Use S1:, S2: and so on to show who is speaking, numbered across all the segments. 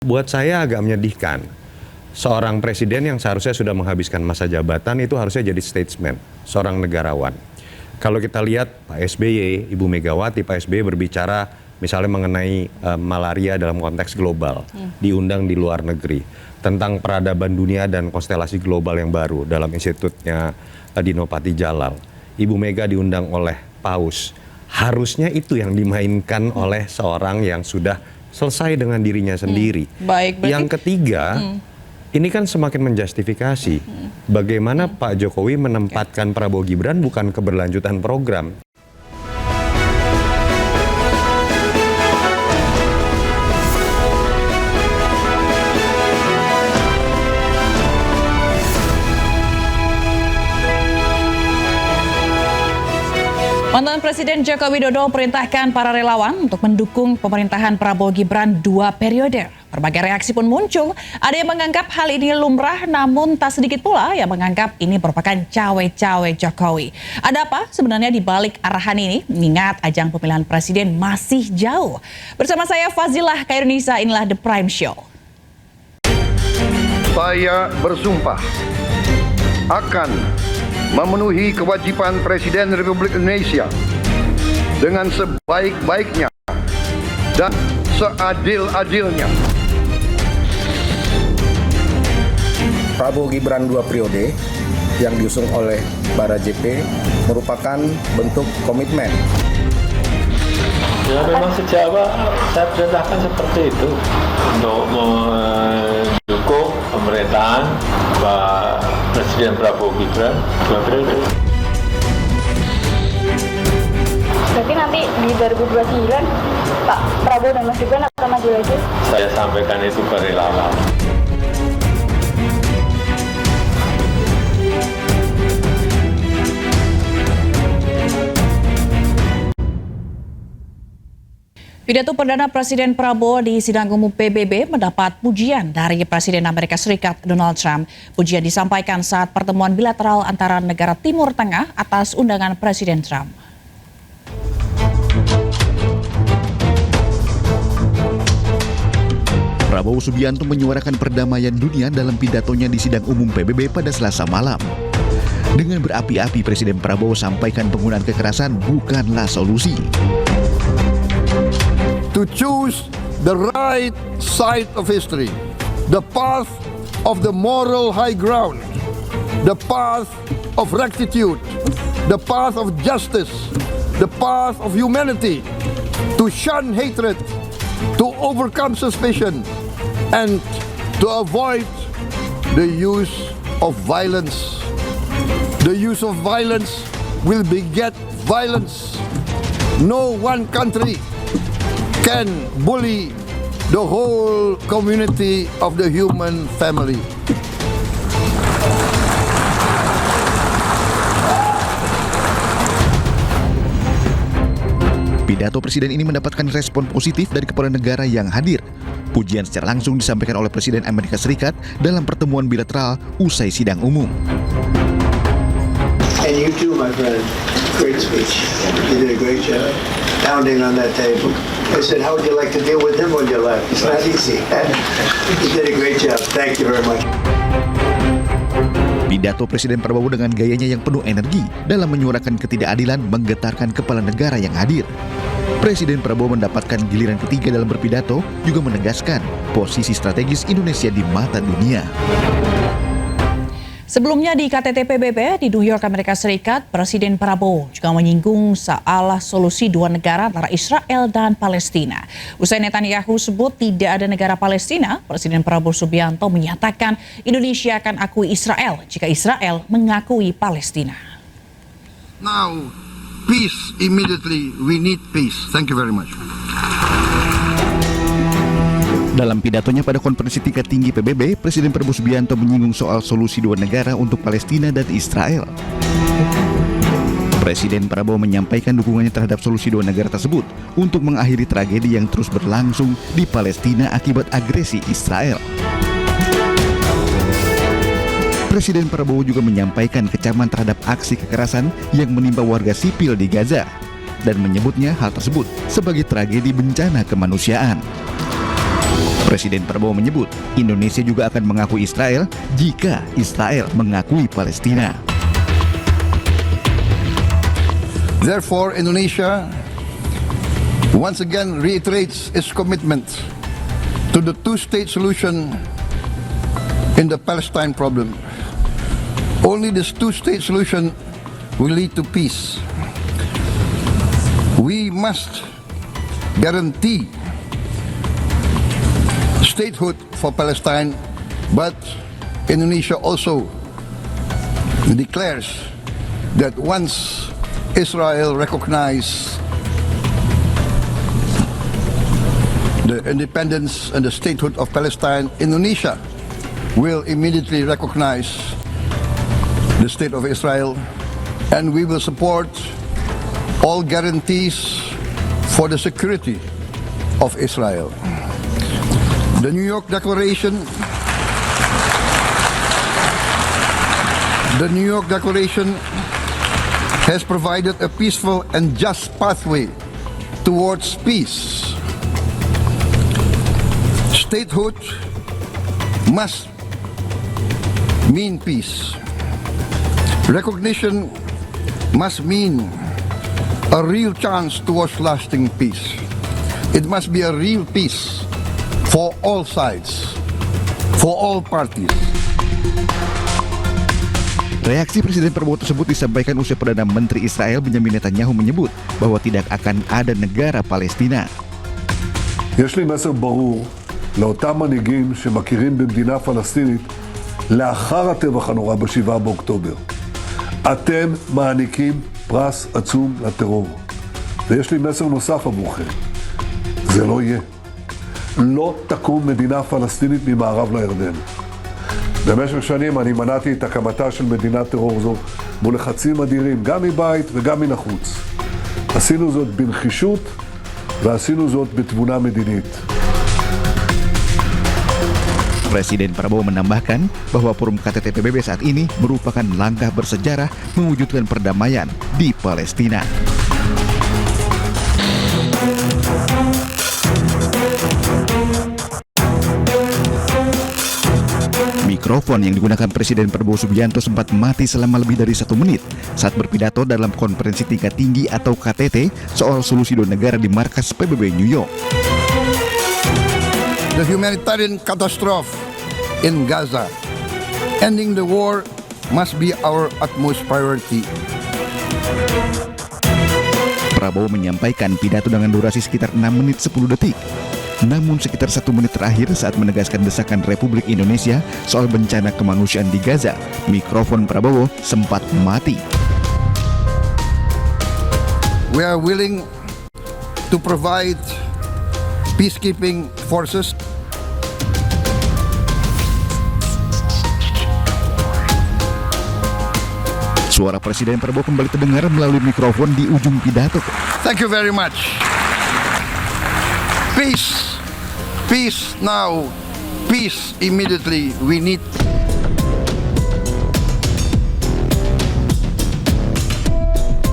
S1: Buat saya agak menyedihkan. Seorang presiden yang seharusnya sudah menghabiskan masa jabatan itu harusnya jadi statesman, seorang negarawan. Kalau kita lihat Pak SBY, Ibu Megawati, Pak SBY berbicara misalnya mengenai malaria dalam konteks global, diundang di luar negeri, tentang peradaban dunia dan konstelasi global yang baru dalam institutnya Dino Patijalal. Ibu Mega diundang oleh Paus. Harusnya itu yang dimainkan oleh seorang yang sudah selesai dengan dirinya sendiri.
S2: Baik, berarti...
S1: Yang ketiga, ini kan semakin menjustifikasi bagaimana Pak Jokowi menempatkan Prabowo Gibran bukan keberlanjutan program.
S2: Mantan Presiden Joko Widodo perintahkan para relawan untuk mendukung pemerintahan Prabowo Gibran 2 periode. Berbagai reaksi pun muncul. Ada yang menganggap hal ini lumrah, namun tak sedikit pula yang menganggap ini merupakan cawe-cawe Jokowi. Ada apa sebenarnya di balik arahan ini? Mengingat ajang pemilihan presiden masih jauh. Bersama saya Fazilah Khairunisa, inilah The Prime Show.
S3: Saya bersumpah akan memenuhi kewajiban Presiden Republik Indonesia dengan sebaik-baiknya dan seadil-adilnya.
S4: Prabowo Gibran 2 periode yang diusung oleh Bara JP merupakan bentuk komitmen.
S5: Ya memang sejak awal saya perintahkan seperti itu untuk mendukung pemerintahan Pak Presiden Prabowo Gibran 2 periode.
S6: Berarti nanti di 2029 Pak Prabowo dan Mas Gibran akan maju lagi?
S5: Saya sampaikan itu ke relawan.
S2: Pidato Perdana Presiden Prabowo di sidang umum PBB mendapat pujian dari Presiden Amerika Serikat Donald Trump. Pujian disampaikan saat pertemuan bilateral antara negara Timur Tengah atas undangan Presiden Trump.
S7: Prabowo Subianto menyuarakan perdamaian dunia dalam pidatonya di sidang umum PBB pada Selasa malam. Dengan berapi-api, Presiden Prabowo sampaikan penggunaan kekerasan bukanlah solusi.
S3: To choose the right side of history, the path of the moral high ground, the path of rectitude, the path of justice, the path of humanity, to shun hatred, to overcome suspicion, and to avoid the use of violence. The use of violence will beget violence. No one country can bully the whole community of the human family.
S7: Pidato Presiden ini mendapatkan respon positif dari kepala negara yang hadir. Pujian secara langsung disampaikan oleh Presiden Amerika Serikat dalam pertemuan bilateral usai sidang umum.
S8: And you too, my friend. Great speech. You did a great job pounding on that table. I said, how would you like to deal with him when you left? It's not easy. You did a great job. Thank you very much.
S7: Pidato Presiden Prabowo dengan gayanya yang penuh energi dalam menyuarakan ketidakadilan menggetarkan kepala negara yang hadir. Presiden Prabowo mendapatkan giliran ketiga dalam berpidato juga menegaskan posisi strategis Indonesia di mata dunia.
S2: Sebelumnya di KTT PBB di New York, Amerika Serikat, Presiden Prabowo juga menyinggung soal solusi 2 negara antara Israel dan Palestina. Usai Netanyahu sebut tidak ada negara Palestina, Presiden Prabowo Subianto menyatakan Indonesia akan akui Israel jika Israel mengakui Palestina.
S3: Now, peace immediately. We need peace. Thank you very much.
S7: Dalam pidatonya pada konferensi tingkat tinggi PBB, Presiden Prabowo Subianto menyinggung soal solusi 2 negara untuk Palestina dan Israel. Presiden Prabowo menyampaikan dukungannya terhadap solusi 2 negara tersebut untuk mengakhiri tragedi yang terus berlangsung di Palestina akibat agresi Israel. Presiden Prabowo juga menyampaikan kecaman terhadap aksi kekerasan yang menimpa warga sipil di Gaza dan menyebutnya hal tersebut sebagai tragedi bencana kemanusiaan. Presiden Prabowo menyebut Indonesia juga akan mengakui Israel jika Israel mengakui Palestina.
S3: Therefore, Indonesia once again reiterates its commitment to the two-state solution in the Palestine problem. Only this two-state solution will lead to peace. We must guarantee statehood for Palestine, but Indonesia also declares that once Israel recognizes the independence and the statehood of Palestine, Indonesia will immediately recognize the state of Israel, and we will support all guarantees for the security of Israel. The New York Declaration has provided a peaceful and just pathway towards peace. Statehood must mean peace. Recognition must mean a real chance towards lasting peace. It must be a real peace for all sides, for all parties.
S7: Reaksi Presiden Prabowo tersebut disampaikan usai Perdana Menteri Israel Benjamin Netanyahu menyebut bahwa tidak akan ada negara Palestina.
S9: יש לי מסר ברור לאותם מנהיגים שמכירים במדינה פלסטינית לאחר הטבח הנורא ב7 באוקטובר. אתם מעניקים פרס עצום לטרור. ויש לי מסר נוסף עבורכם. זה לא יהיה. לא תקום מדינה פלסטינית ממערב לירדן. במשך שנים אני מנעתי את הקמתה של מדינת טרור זו מול לחצים אדירים, גם מבית וגם מן החוץ. עשינו זאת בנחישות ועשינו זאת בתבונה מדינית.
S7: Presiden Prabowo menambahkan bahwa forum KTT PBB saat ini merupakan langkah bersejarah mewujudkan perdamaian di Palestina. Mikrofon yang digunakan Presiden Prabowo Subianto sempat mati selama lebih dari 1 menit saat berpidato dalam konferensi tingkat tinggi atau KTT soal solusi dua negara di markas PBB New York.
S3: The humanitarian catastrophe in Gaza. Ending the war must be our utmost priority.
S7: Prabowo menyampaikan pidato dengan durasi sekitar 6 menit 10 detik. Namun sekitar 1 menit terakhir saat menegaskan desakan Republik Indonesia soal bencana kemanusiaan di Gaza, mikrofon Prabowo sempat mati.
S3: We are willing to provide peacekeeping forces.
S7: Suara Presiden Prabowo kembali terdengar melalui mikrofon di ujung pidato.
S3: Thank you very much. Peace. Peace now. Peace immediately. We need.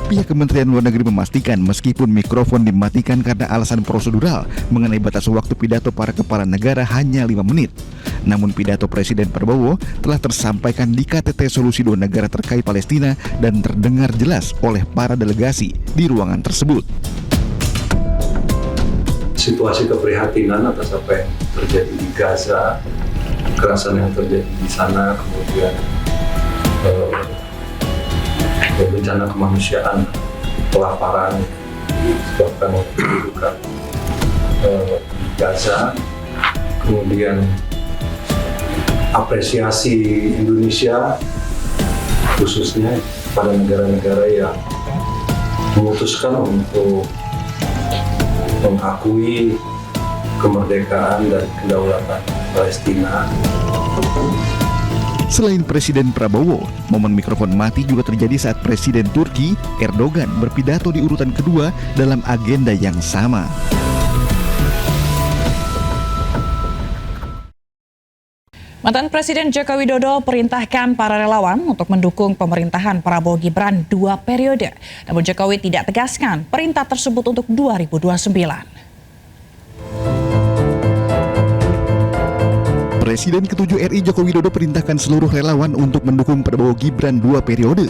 S7: Pihak Kementerian Luar Negeri memastikan meskipun mikrofon dimatikan karena alasan prosedural mengenai batas waktu pidato para kepala negara hanya 5 menit. Namun pidato Presiden Prabowo telah tersampaikan di KTT Solusi Dua Negara terkait Palestina dan terdengar jelas oleh para delegasi di ruangan tersebut.
S10: Situasi keprihatinan atas apa yang terjadi di Gaza, kekerasan yang terjadi di sana, kemudian bencana kemanusiaan, kelaparan disebabkan oleh kedudukan Gaza, kemudian apresiasi Indonesia khususnya pada negara-negara yang memutuskan untuk mengakui kemerdekaan dan kedaulatan Palestina.
S7: Selain Presiden Prabowo, momen mikrofon mati juga terjadi saat Presiden Turki, Erdogan, berpidato di urutan kedua dalam agenda yang sama.
S2: Mantan Presiden Joko Widodo perintahkan para relawan untuk mendukung pemerintahan Prabowo Gibran 2 periode. Namun Jokowi tidak tegaskan perintah tersebut untuk 2029.
S7: Presiden ke-7 RI Joko Widodo perintahkan seluruh relawan untuk mendukung Prabowo Gibran 2 periode.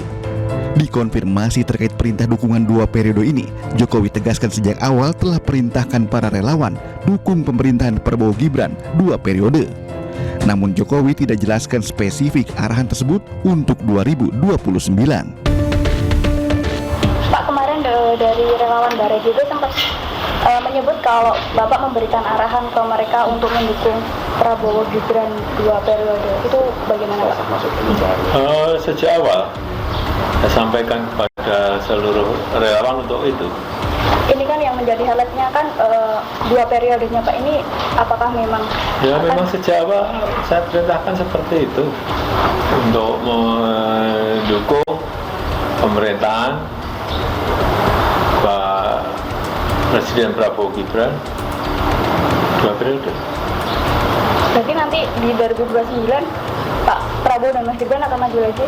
S7: Dikonfirmasi terkait perintah dukungan 2 periode ini, Jokowi tegaskan sejak awal telah perintahkan para relawan dukung pemerintahan Prabowo Gibran 2 periode. Namun Jokowi tidak jelaskan spesifik arahan tersebut untuk 2029.
S6: Pak, kemarin dari relawan Bara JP sempat menyebut kalau Bapak memberikan arahan ke mereka untuk mendukung Prabowo Gibran 2 periode. Itu bagaimana, Pak?
S5: Sejak awal saya sampaikan kepada seluruh relawan untuk itu.
S6: Ini kan yang menjadi highlight-nya kan 2 periodenya, Pak. Ini apakah memang
S5: Memang sejak awal saya perintahkan seperti itu untuk mendukung pemerintahan Pak Presiden Prabowo Gibran 2 periode.
S6: Berarti nanti di 2029 Pak Prabowo dan Mas Gibran akan maju lagi?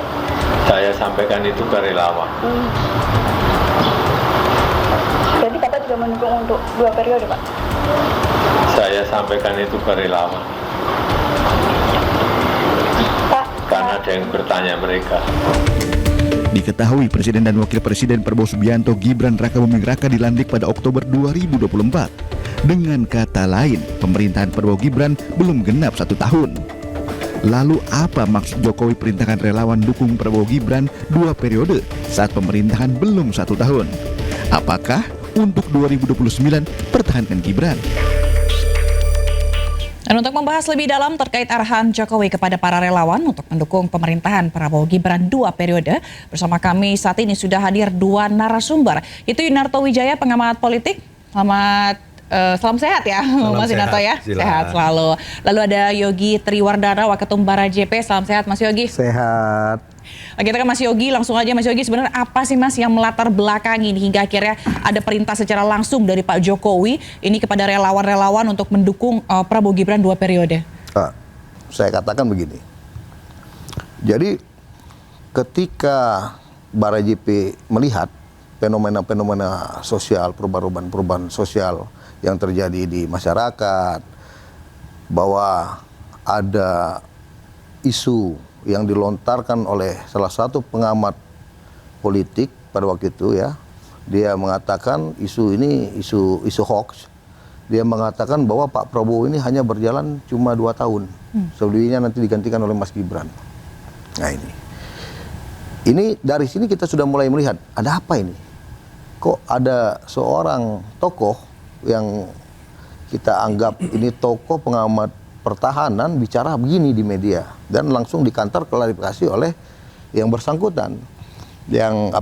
S5: Saya sampaikan itu ke relawan.
S6: Berarti Bapak juga mendukung untuk 2 periode, Pak?
S5: Saya sampaikan itu ke relawan.
S6: Pak,
S5: Karena ada yang bertanya mereka.
S7: Diketahui Presiden dan Wakil Presiden Prabowo Subianto Gibran Raka Buming Raka dilantik pada Oktober 2024. Dengan kata lain, pemerintahan Prabowo Gibran belum genap 1 tahun. Lalu apa maksud Jokowi perintahkan relawan dukung Prabowo Gibran 2 periode saat pemerintahan belum 1 tahun? Apakah untuk 2029 pertahankan Gibran?
S2: Dan untuk membahas lebih dalam terkait arahan Jokowi kepada para relawan untuk mendukung pemerintahan Prabowo Gibran 2 periode, bersama kami saat ini sudah hadir 2 narasumber. Itu Yunarto Wijaya, pengamat politik. Salam sehat ya, Mas Yunarto ya. Sehat selalu. Lalu ada Yogi Triwardana, Waketum Bara JP. Salam sehat Mas Yogi.
S11: Sehat.
S2: Kita ke Mas Yogi, langsung aja Mas Yogi, sebenarnya apa sih Mas yang melatar belakangi hingga akhirnya ada perintah secara langsung dari Pak Jokowi ini kepada relawan-relawan untuk mendukung Prabowo Gibran 2 periode?
S11: Saya katakan begini, jadi ketika Bara JP melihat fenomena-fenomena sosial, perubahan-perubahan sosial yang terjadi di masyarakat, bahwa ada isu yang dilontarkan oleh salah satu pengamat politik pada waktu itu ya, dia mengatakan isu ini isu hoax. Dia mengatakan bahwa Pak Prabowo ini hanya berjalan cuma 2 tahun, selebihnya nanti digantikan oleh Mas Gibran. Nah ini dari sini kita sudah mulai melihat ada apa ini? Kok ada seorang tokoh yang kita anggap ini tokoh pengamat pertahanan bicara begini di media, dan langsung di kantor klarifikasi oleh yang bersangkutan, yang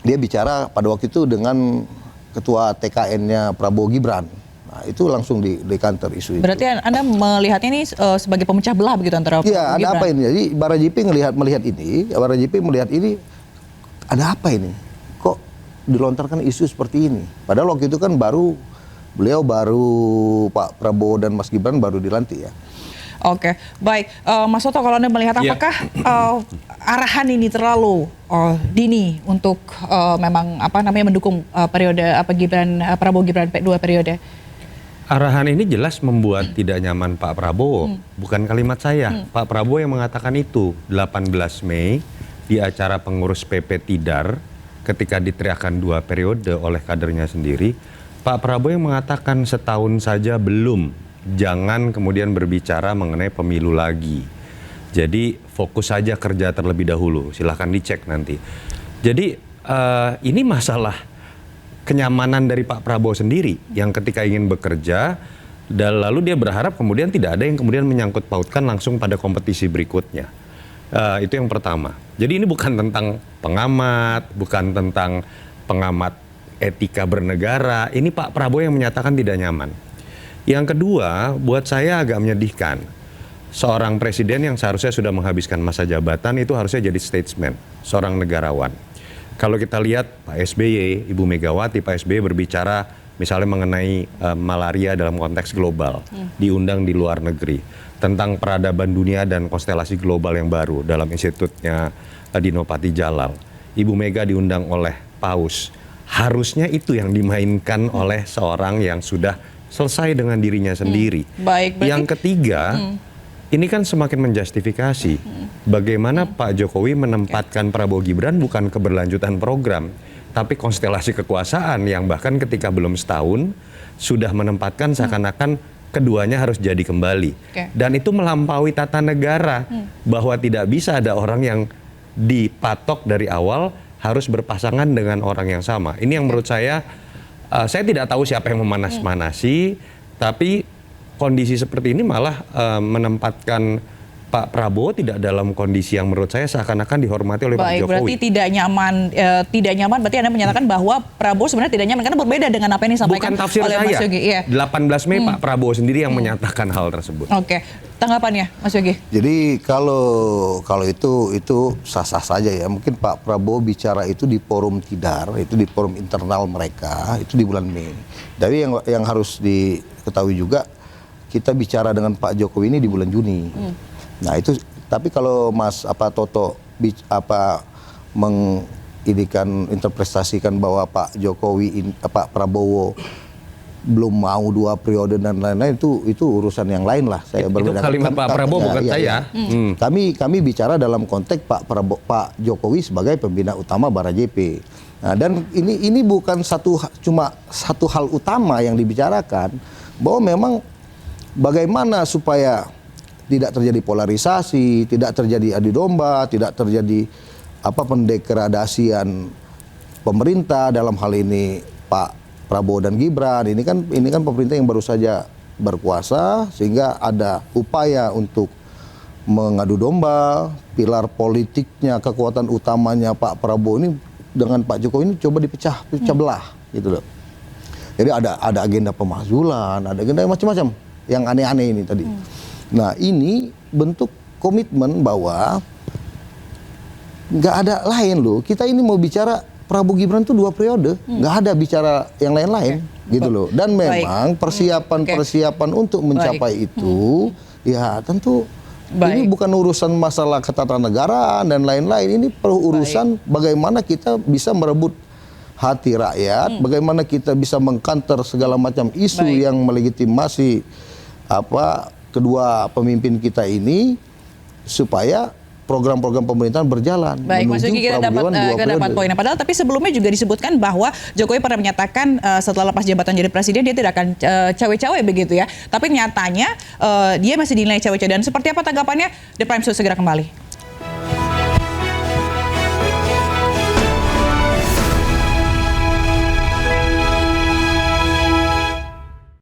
S11: dia bicara pada waktu itu dengan ketua TKN-nya Prabowo Gibran. Nah, itu langsung di kantor isu itu.
S2: Berarti Anda melihatnya ini sebagai pemecah belah begitu antara Prabowo
S11: Gibran? Iya, ada apa ini? Jadi Bara JP melihat ini, ada apa ini? Kok dilontarkan isu seperti ini? Padahal waktu itu kan beliau baru Pak Prabowo dan Mas Gibran baru dilantik ya.
S2: Oke, baik. Mas Soto, kalau Anda melihat apakah arahan ini terlalu dini untuk memang mendukung periode Prabowo Gibran 2 periode?
S1: Arahan ini jelas membuat tidak nyaman Pak Prabowo. Bukan kalimat saya. Pak Prabowo yang mengatakan itu 18 Mei di acara pengurus PP Tidar ketika diteriakkan 2 periode oleh kadernya sendiri. Pak Prabowo yang mengatakan setahun saja belum, jangan kemudian berbicara mengenai pemilu lagi. Jadi fokus saja kerja terlebih dahulu, silahkan dicek nanti. Jadi ini masalah kenyamanan dari Pak Prabowo sendiri yang ketika ingin bekerja, dan lalu dia berharap kemudian tidak ada yang kemudian menyangkut pautkan langsung pada kompetisi berikutnya. Itu yang pertama. Jadi ini bukan tentang pengamat, bukan tentang pengamat etika bernegara, ini Pak Prabowo yang menyatakan tidak nyaman. Yang kedua, buat saya agak menyedihkan. Seorang presiden yang seharusnya sudah menghabiskan masa jabatan itu harusnya jadi statesman, seorang negarawan. Kalau kita lihat Pak SBY, Ibu Megawati, Pak SBY berbicara misalnya mengenai malaria dalam konteks global, diundang di luar negeri, tentang peradaban dunia dan konstelasi global yang baru dalam institutnya Dino Patijalal. Ibu Mega diundang oleh Paus. Harusnya itu yang dimainkan oleh seorang yang sudah selesai dengan dirinya sendiri.
S2: Baik, berarti,
S1: yang ketiga, Ini kan semakin menjustifikasi bagaimana Pak Jokowi menempatkan Prabowo Gibran bukan keberlanjutan program, tapi konstelasi kekuasaan yang bahkan ketika belum setahun sudah menempatkan seakan-akan keduanya harus jadi kembali. Dan itu melampaui tata negara bahwa tidak bisa ada orang yang dipatok dari awal harus berpasangan dengan orang yang sama. Ini yang menurut saya tidak tahu siapa yang memanas-manasi, tapi kondisi seperti ini malah menempatkan Pak Prabowo tidak dalam kondisi yang menurut saya seakan-akan dihormati oleh Pak Jokowi.
S2: Berarti tidak nyaman. Berarti Anda menyatakan bahwa Prabowo sebenarnya tidak nyaman karena berbeda dengan apa yang disampaikan oleh Mas Yogi. 18
S1: Mei Pak Prabowo sendiri yang menyatakan hal tersebut.
S2: Oke, tanggapannya Mas Yogi?
S11: Jadi kalau itu sah-sah saja ya. Mungkin Pak Prabowo bicara itu di forum Tidar, itu di forum internal mereka, itu di bulan Mei. Tapi yang harus diketahui juga, kita bicara dengan Pak Jokowi ini di bulan Juni. Nah itu, tapi kalau Mas Toto interpretasikan bahwa Pak Jokowi, Pak Prabowo belum mau 2 periode dan lain-lain, itu urusan yang lain lah. Saya
S1: itu kalimat Pak Prabowo bukan saya.
S11: Kami bicara dalam konteks Pak Jokowi sebagai pembina utama Bara JP. Nah, dan ini bukan cuma satu hal utama yang dibicarakan, bahwa memang bagaimana supaya tidak terjadi polarisasi, tidak terjadi adu domba, tidak terjadi pendegradasian pemerintah, dalam hal ini Pak Prabowo dan Gibran. Ini kan pemerintah yang baru saja berkuasa, sehingga ada upaya untuk mengadu domba. Pilar politiknya, kekuatan utamanya Pak Prabowo ini dengan Pak Jokowi ini coba dipecah belah gitu loh. Jadi ada agenda pemakzulan, ada agenda macam-macam yang aneh-aneh ini tadi. Nah ini bentuk komitmen bahwa nggak ada lain loh. Kita ini mau bicara Prabowo Gibran itu 2 periode, nggak ada bicara yang lain-lain gitu loh. Dan memang persiapan untuk mencapai itu, ya tentu ini bukan urusan masalah ketatanegaraan dan lain-lain. Ini perlu urusan bagaimana kita bisa merebut hati rakyat, bagaimana kita bisa mengkanter segala macam isu yang melegitimasi kedua pemimpin kita ini, supaya program-program pemerintahan berjalan.
S2: Baik, Mas Yogi, kita dapat poinnya. Padahal tapi sebelumnya juga disebutkan bahwa Jokowi pernah menyatakan setelah lepas jabatan jadi presiden dia tidak akan cawe-cawe begitu ya. Tapi nyatanya dia masih dinilai cawe-cawe. Dan seperti apa tanggapannya? The Prime News segera kembali.